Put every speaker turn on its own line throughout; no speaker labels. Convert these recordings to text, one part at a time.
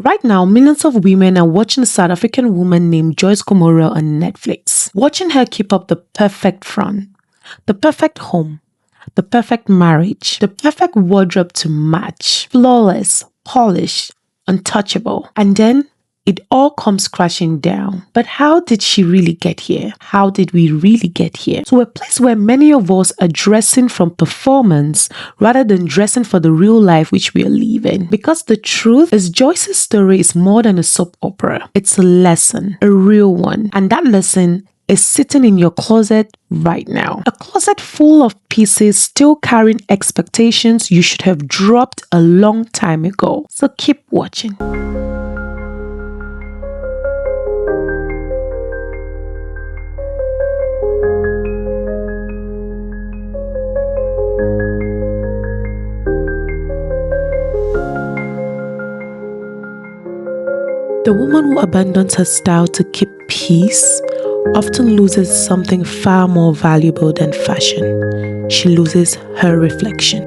Right now, millions of women are watching a South African woman named Joyce Gomora on Netflix, watching her keep up the perfect front, the perfect home, the perfect marriage, the perfect wardrobe to match, flawless, polished, untouchable. And then it all comes crashing down. But how did she really get here? How did we really get here? To a place where many of us are dressing from performance rather than dressing for the real life which we are living. Because the truth is, Joyce's story is more than a soap opera. It's a lesson, a real one. And that lesson is sitting in your closet right now. A closet full of pieces still carrying expectations you should have dropped a long time ago. So keep watching. The woman who abandons her style to keep peace often loses something far more valuable than fashion. She loses her reflection.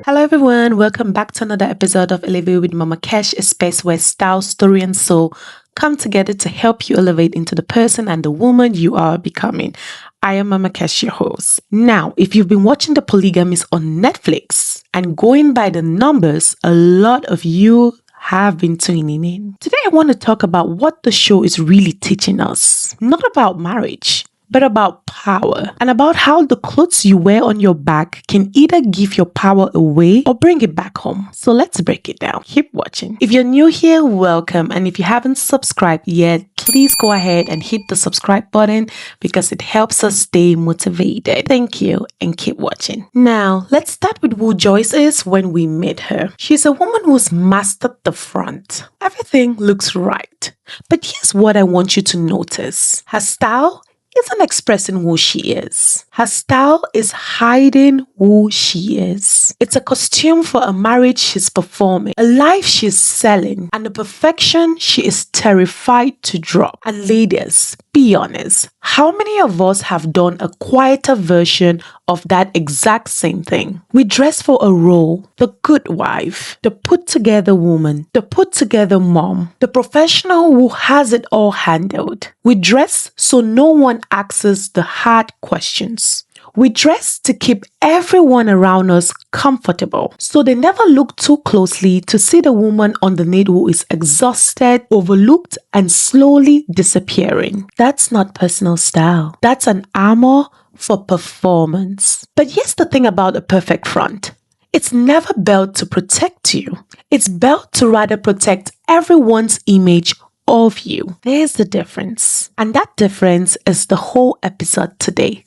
Hello everyone, welcome back to another episode of Elevate with Mama Kesh, a space where style, story and soul come together to help you elevate into the person and the woman you are becoming. I am Mama Kesh, your host. Now, if you've been watching The Polygamist on Netflix and going by the numbers, a lot of you have been tuning in. Today I want to talk about what the show is really teaching us. Not about marriage, but about power, and about how the clothes you wear on your back can either give your power away or bring it back home. So let's break it down. Keep watching. If you're new here, welcome. And if you haven't subscribed yet, please go ahead and hit the subscribe button because it helps us stay motivated. Thank you and keep watching. Now, let's start with who Joyce is when we meet her. She's a woman who's mastered the front. Everything looks right. But here's what I want you to notice. Her style isn't expressing who she is. Her style is hiding who she is. It's a costume for a marriage she's performing, a life she's selling, and a perfection she is terrified to drop. And ladies, be honest, how many of us have done a quieter version of that exact same thing? We dress for a role, the good wife, the put-together woman, the put-together mom, the professional who has it all handled. We dress so no one asks us the hard questions. We dress to keep everyone around us comfortable, so they never look too closely to see the woman underneath who is exhausted, overlooked, and slowly disappearing. That's not personal style. That's an armor for performance. But here's the thing about a perfect front. It's never built to protect you. It's built to rather protect everyone's image of you. There's the difference. And that difference is the whole episode today.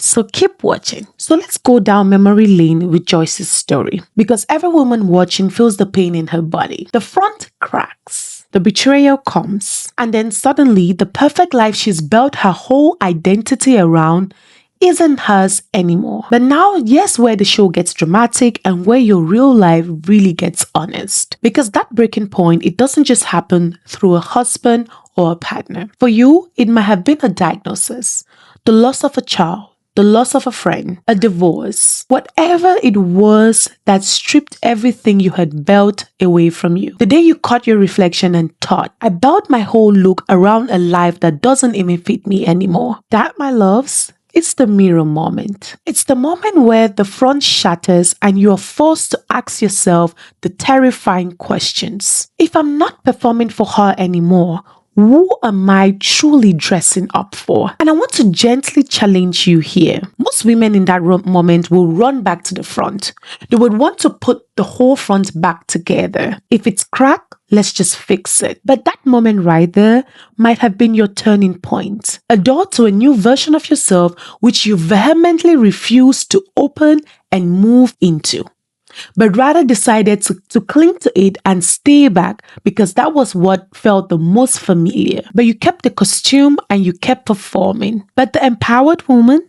So keep watching. So let's go down memory lane with Joyce's story, because every woman watching feels the pain in her body. The front cracks. The betrayal comes. And then suddenly the perfect life she's built her whole identity around isn't hers anymore. But now, here's where the show gets dramatic and where your real life really gets honest. Because that breaking point, it doesn't just happen through a husband or a partner. For you, it might have been a diagnosis, the loss of a child, the loss of a friend, a divorce, whatever it was that stripped everything you had built away from you. The day you caught your reflection and thought, I built my whole look around a life that doesn't even fit me anymore. That, my loves, it's the mirror moment. It's the moment where the front shatters and you are forced to ask yourself the terrifying questions. If I'm not performing for her anymore, who am I truly dressing up for? And I want to gently challenge you here. Most women in that moment will run back to the front. They would want to put the whole front back together. If it's cracked, let's just fix it. But that moment right there might have been your turning point. A door to a new version of yourself which you vehemently refuse to open and move into, but rather decided to cling to it and stay back because that was what felt the most familiar. But you kept the costume and you kept performing. But the empowered woman,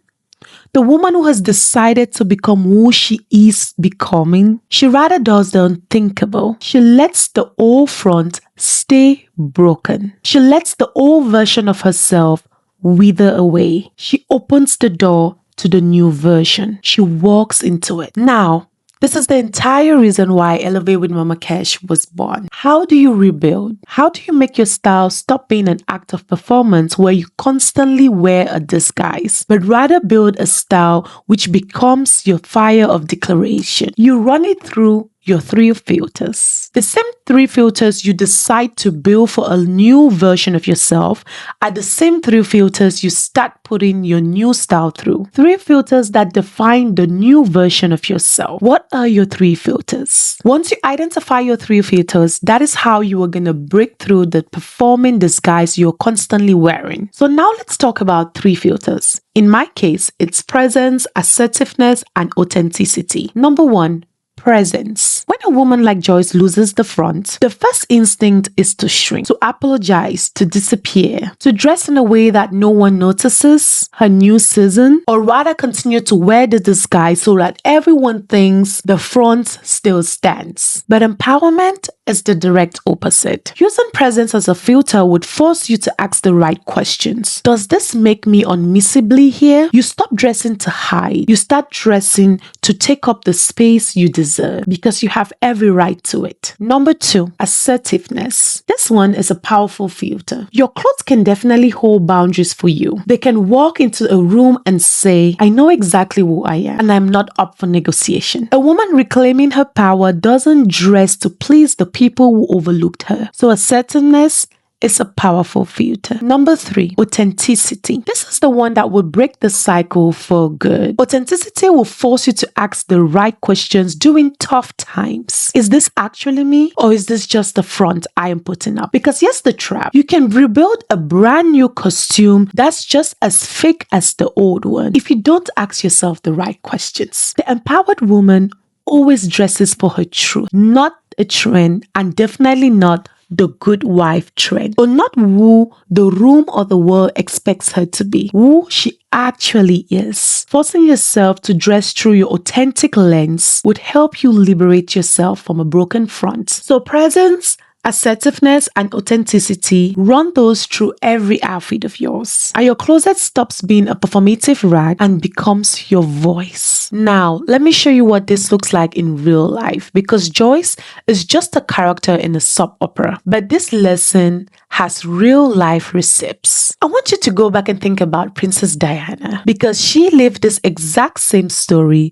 The woman who has decided to become who she is becoming, she rather does the unthinkable. She lets the old front stay broken. She lets the old version of herself wither away. She opens the door to the new version. She walks into it. Now, this is the entire reason why Elevate with Mama Kesh was born. How do you rebuild? How do you make your style stop being an act of performance where you constantly wear a disguise, but rather build a style which becomes your fire of declaration? You run it through your 3 filters. The same 3 filters you decide to build for a new version of yourself are the same 3 filters you start putting your new style through. 3 filters that define the new version of yourself. What are your 3 filters? Once you identify your 3 filters, that is how you are going to break through the performing disguise you're constantly wearing. So now let's talk about 3 filters. In my case, it's presence, assertiveness, and authenticity. Number 1, presence. When a woman like Joyce loses the front, the first instinct is to shrink, to apologize, to disappear, to dress in a way that no one notices her new season, or rather continue to wear the disguise so that everyone thinks the front still stands. But empowerment is the direct opposite. Using presence as a filter would force you to ask the right questions. Does this make me unmissably here? You stop dressing to hide. You start dressing to take up the space you deserve because you have every right to it. Number 2, assertiveness. This one is a powerful filter. Your clothes can definitely hold boundaries for you. They can walk into a room and say, I know exactly who I am and I'm not up for negotiation. A woman reclaiming her power doesn't dress to please the people who overlooked her. So assertiveness is a powerful filter. Number 3, authenticity. This is the one that will break the cycle for good. Authenticity will force you to ask the right questions during tough times. Is this actually me, or is this just the front I am putting up? Because here's the trap. You can rebuild a brand new costume that's just as fake as the old one if you don't ask yourself the right questions. The empowered woman always dresses for her truth, not a trend, and definitely not the good wife trend, or not who the room or the world expects her to be, who she actually is. Forcing yourself to dress through your authentic lens would help you liberate yourself from a broken front. So presence, assertiveness, and authenticity, run those through every outfit of yours, and your closet stops being a performative rag and becomes your voice. Now, let me show you what this looks like in real life, because Joyce is just a character in a soap opera, but this lesson has real life receipts. I want you to go back and think about Princess Diana, because she lived this exact same story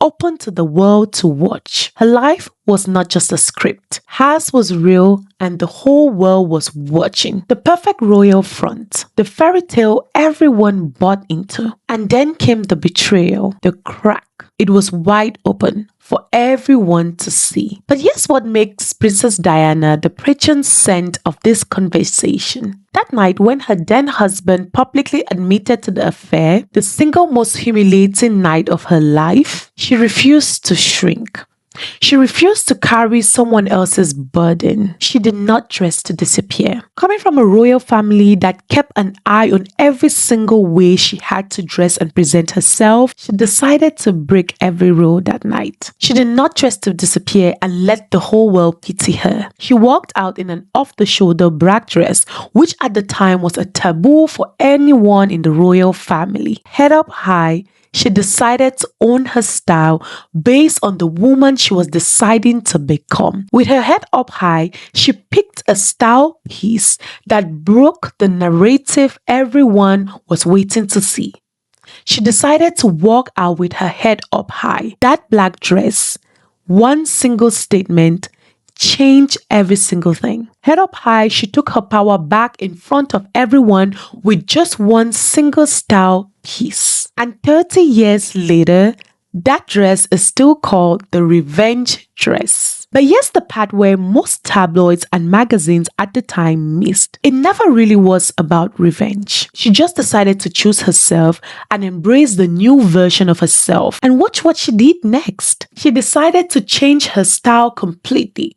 open to the world to watch. Her life was not just a script. Hers was real, and the whole world was watching. The perfect royal front, the fairy tale everyone bought into. And then came the betrayal, the crack. It was wide open for everyone to see. But here's what makes Princess Diana the prescient saint of this conversation. That night, when her then husband publicly admitted to the affair, the single most humiliating night of her life, she refused to shrink. She refused to carry someone else's burden. She did not dress to disappear. Coming from a royal family that kept an eye on every single way she had to dress and present herself, she decided to break every rule that night. She did not dress to disappear and let the whole world pity her. She walked out in an off-the-shoulder black dress, which at the time was a taboo for anyone in the royal family. Head up high, she decided to own her style based on the woman she was deciding to become. With her head up high, she picked a style piece that broke the narrative everyone was waiting to see. She decided to walk out with her head up high. That black dress, one single statement, changed every single thing. Head up high, she took her power back in front of everyone with just one single style piece. And 30 years later, that dress is still called the revenge dress. But here's the part where most tabloids and magazines at the time missed. It never really was about revenge. She just decided to choose herself and embrace the new version of herself. And watch what she did next. She decided to change her style completely.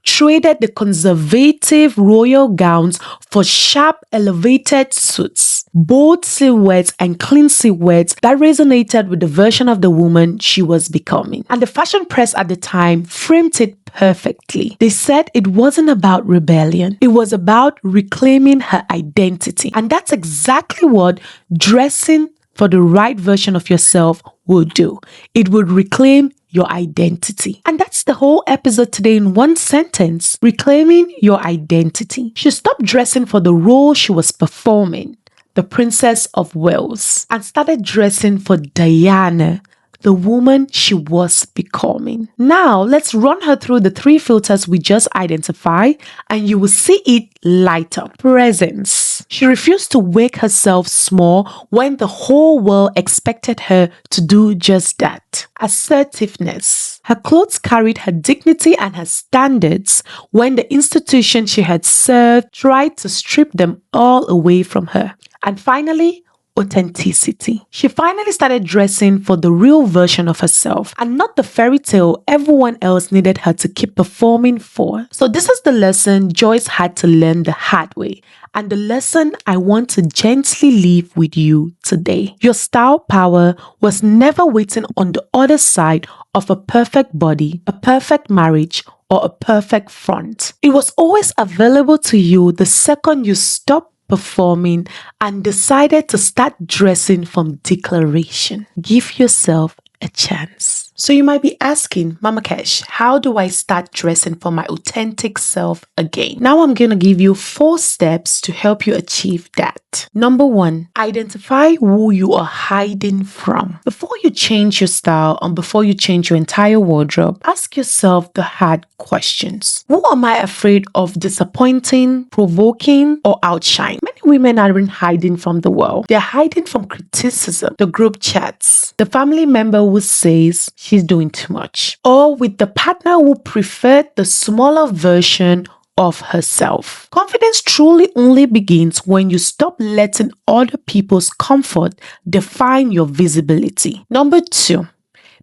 traded the conservative royal gowns for sharp, elevated suits, bold silhouettes and clean silhouettes that resonated with the version of the woman she was becoming. And the fashion press at the time framed it perfectly. They said it wasn't about rebellion. It was about reclaiming her identity. And that's exactly what dressing for the right version of yourself would do. It would reclaim your identity. And that's the whole episode today in one sentence: reclaiming your identity. She stopped dressing for the role she was performing, the Princess of Wales, and started dressing for Diana, the woman she was becoming. Now, let's run her through the 3 filters we just identified, and you will see it light up. Presence. She refused to make herself small when the whole world expected her to do just that. Assertiveness. Her clothes carried her dignity and her standards when the institution she had served tried to strip them all away from her. And finally, authenticity. She finally started dressing for the real version of herself and not the fairy tale everyone else needed her to keep performing for. So this is the lesson Joyce had to learn the hard way, and the lesson I want to gently leave with you today. Your style power was never waiting on the other side of a perfect body, a perfect marriage, or a perfect front. It was always available to you the second you stopped performing and decided to start dressing from declaration. Give yourself a chance. So you might be asking, Mama Kesh, how do I start dressing for my authentic self again? Now I'm going to give you 4 steps to help you achieve that. Number 1, identify who you are hiding from. Before you change your style and before you change your entire wardrobe, ask yourself the hard questions. Who am I afraid of disappointing, provoking, or outshining? Many women aren't hiding from the world. They're hiding from criticism, the group chats, the family member who says she's doing too much, or with the partner who preferred the smaller version of herself. Confidence truly only begins when you stop letting other people's comfort define your visibility. Number 2,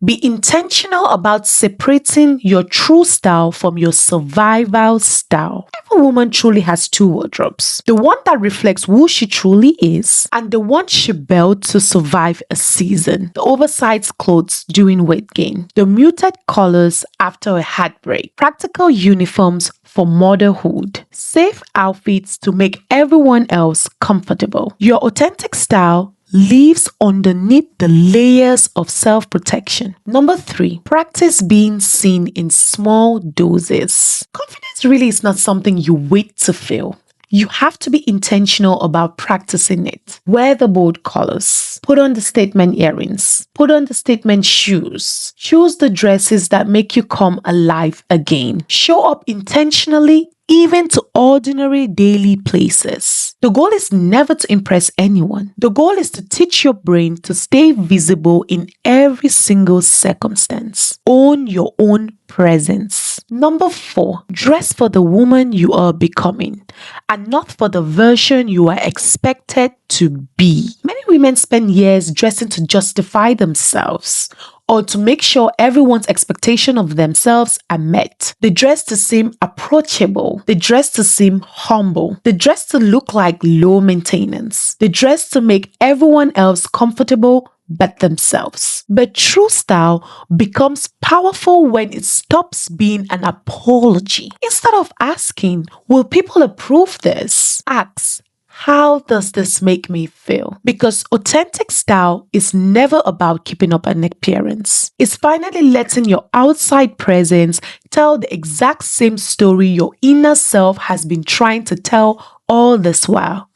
be intentional about separating your true style from your survival style. Every woman truly has 2 wardrobes. The one that reflects who she truly is and the one she built to survive a season. The oversized clothes during weight gain. The muted colors after a heartbreak. Practical uniforms for motherhood. Safe outfits to make everyone else comfortable. Your authentic style lives underneath the layers of self-protection. Number 3, practice being seen in small doses. Confidence really is not something you wait to feel. You have to be intentional about practicing it. Wear the bold colors. Put on the statement earrings. Put on the statement shoes. Choose the dresses that make you come alive again. Show up intentionally, even to ordinary daily places. The goal is never to impress anyone. The goal is to teach your brain to stay visible in every single circumstance. Own your own presence. Number 4, dress for the woman you are becoming and not for the version you are expected to be. Many women spend years dressing to justify themselves or to make sure everyone's expectation of themselves are met. They dress to seem approachable. They dress to seem humble. They dress to look like low maintenance. They dress to make everyone else comfortable but themselves. But true style becomes powerful when it stops being an apology. Instead of asking, will people approve this? Ask, how does this make me feel? Because authentic style is never about keeping up an appearance. It's finally letting your outside presence tell the exact same story your inner self has been trying to tell all this while.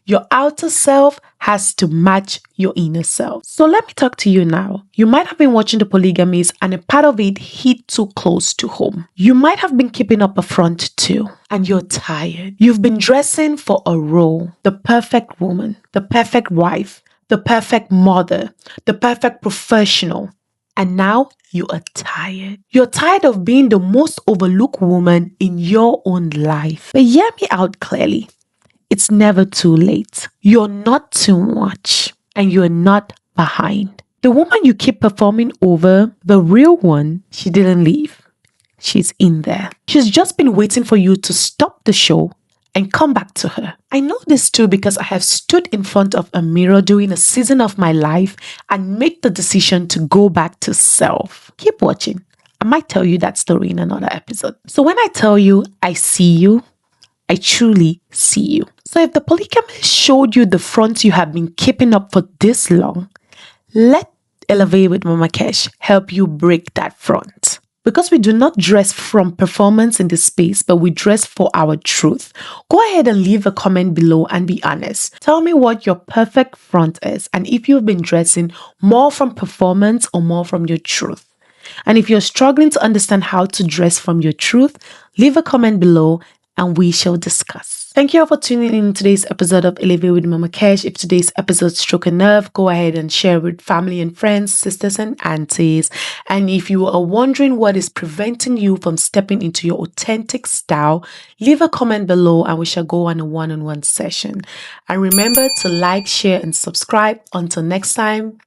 Your outer self has to match your inner self. So let me talk to you now. You might have been watching The Polygamist and a part of it hit too close to home. You might have been keeping up a front too, and you're tired. You've been dressing for a role, the perfect woman, the perfect wife, the perfect mother, the perfect professional. And now you are tired. You're tired of being the most overlooked woman in your own life. But hear me out clearly. It's never too late. You're not too much and you're not behind. The woman you keep performing over, the real one, she didn't leave. she's in there. She's just been waiting for you to stop the show and come back to her. I know this too because I have stood in front of a mirror during a season of my life and made the decision to go back to self. Keep watching. I might tell you that story in another episode. So when I tell you I see you, I truly see you. So if the polygamist showed you the front you have been keeping up for this long, let Elevate with Mama Kesh help you break that front. Because we do not dress from performance in this space, but we dress for our truth. Go ahead and leave a comment below and be honest. Tell me what your perfect front is and if you've been dressing more from performance or more from your truth. And if you're struggling to understand how to dress from your truth, leave a comment below and we shall discuss. Thank you all for tuning in today's episode of Elevate with Mama Kesh. If today's episode struck a nerve, go ahead and share with family and friends, sisters and aunties. And if you are wondering what is preventing you from stepping into your authentic style, leave a comment below and we shall go on a one-on-one session. And remember to like, share and subscribe. Until next time,